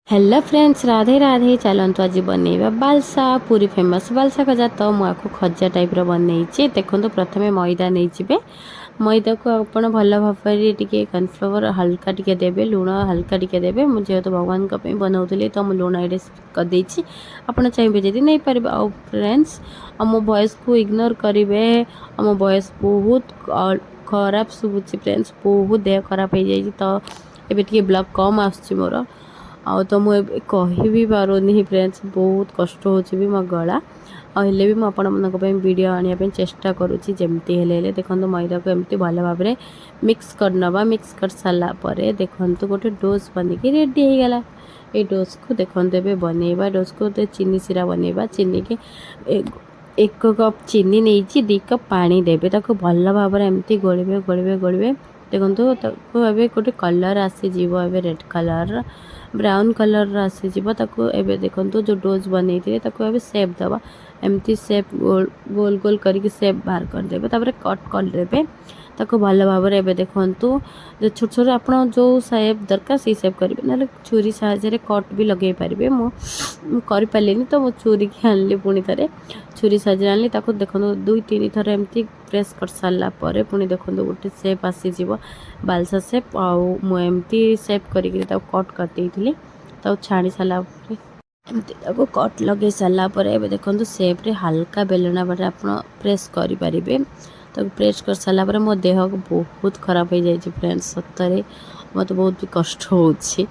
Hello friends, Radhe Radhe. चलतु आज बनइबा balsa पूरी फेमस बालसा खजा। तो मुझे खजा टाइप बनई देखो। प्रथम मैदा नहीं मैदा को आप भल भाव टे कॉर्नफ्लावर हल्का टिके देवे, लुण हल्का टिके देवे। मुझे तो भगवान बनाऊली तो मुझे लुण ये करदे। आप चाहिए जब नहीं पारे। आ फ्रेंड्स मो वॉइस को इग्नोर करेंगे। मो वॉइस बहुत खराब शुभुची फ्रेंड्स, बहुत देह खराब हो जाए। तो ये ब्लॉग कम आसुची मोर आ तो मुझे कहि पारुनी फ्रेंड्स, बहुत कष्ट होची भी मो गला। हेले भी मुझे वीडियो आने चेष्टा करुँची जमती हेले। देखो मैदा को एमती भल भाव में मिक्स करनवा। मिक्स कर सारापर देखो गोटे डोज बनिकी रेडी हो गला। ये डोज को देखो बनइबा। डोज को चीनी सिरा बनइबा। चीनी के एक कप चीनी नहीं 2 कप पानी देवे। ताको भल भाव में एमती गोलिबे गोलिबे गोलिबे। देखो ताको एबे गोटे कलर आसीजिवो, एबे रेड कलर ब्राउन कलर आसीजिवो। ताको एबे देखो जो डोज बनई थे ताको एबे शेप दबा। एमती शेप गोल गोल करके शेप बाहर कर देबे। तापर कट कर देबे ताको भल भाव में। एबे देखो जो छोट छोट आप जो शेप दरकार से शेप करेंगे, ना छुरी साहाय्य कट भी लगे पारे। मुझे तो मो छुरी की आनली पुणी थे छुरी साहाय्य आनली। ताको देखो 2-3 थर एमती प्रेस कर सारा पर पुणी देखो गोटे शेप आसीजिवो बालसा शेप। आमती शेप करके कट करदे छाणी सारा एमती कट लगे सारापर। देखो शेप्रे हल्का बेलना बाटे आप प्रेस करें। तो प्रेस कर सारापर मो देह बहुत खराब हो जाए फ्रेंड्स। सतरे मत बहुत भी कष्ट होची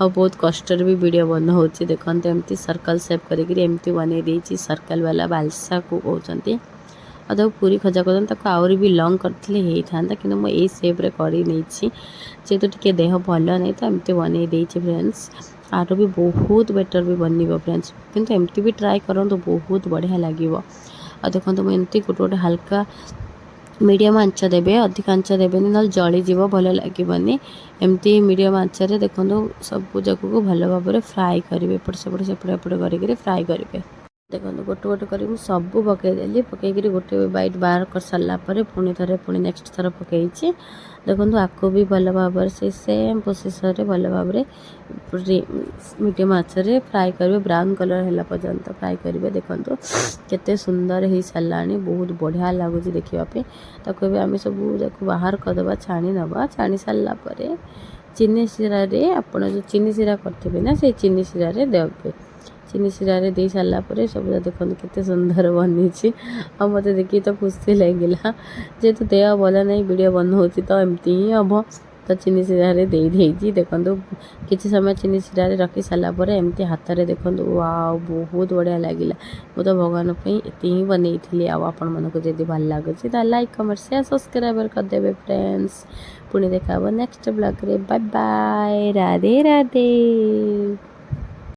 और बहुत कष्ट भी वीडियो बनाऊँ। देखो एमती सर्कल शेप करमती बनई देती। सर्कल वाला बालसा को कहते और पूरी खजा कर आहरी भी लंग करते था कि मुझे सेप्रे कर जेहेतु टे देह भल नहीं तो एमती बनई देती फ्रेंड्स। आर भी बहुत बेटर भी बन फ्रेंड्स, किंतु एमती भी ट्राए करूँ बहुत बढ़िया लगे। और देखो एमती गोटे गोटे हल्का मीडियम आंच देवे, अधिक आंच देवे ना जलीजीव, भल लगे। एमती मीडियम आंच देखो सब जग को भल भाव में फ्राए करेंगे। एपट सेपट सेपट एपट कर फ्राए करेंगे। देखो गोटे गोटे कर सब पकईदेली। पकईकि गोटे बाइट बाहर कर सारापर पुणी थे पुणी नेक्स्ट थर पकई। देखो आपको भी भल भाव से सेम प्रोसेस भल भाव में मीडियम आँच फ्राए करेंगे। ब्राउन कलर है पर्यंत फ्राए करेंगे। देखो केते सुंदर हो सारा, बहुत बढ़िया लगुच देखापी। ताको आम सब बाहर करदे छाणी नवा। छाणी सारापर चीनी सिरा आप जो चीनी सिरा करते ना से चीनी सिरा देवे। चीनी सिरा दे सारापर सब देखो केते सुंदर बनी। और मत देखिए तो खुशी लगे। जेहेतु देह भल नहीं वीडियो बनाऊँ तो एमती ही हम। तो चीनी सिरा दे देखो किसी समय चीनी सिरा रखी सारापर एमती हाथ में देखो वाओ बहुत बढ़िया लगे। मुझे तो भगवान ये बनई थी। आपण मानक जब भल लगुच तो लाइक कमेंट शेयर सब्सक्राइब करदे फ्रेंड्स। पुणी देखा नेक्स्ट ब्लॉग रे। Bye bye, Radhe Radhe.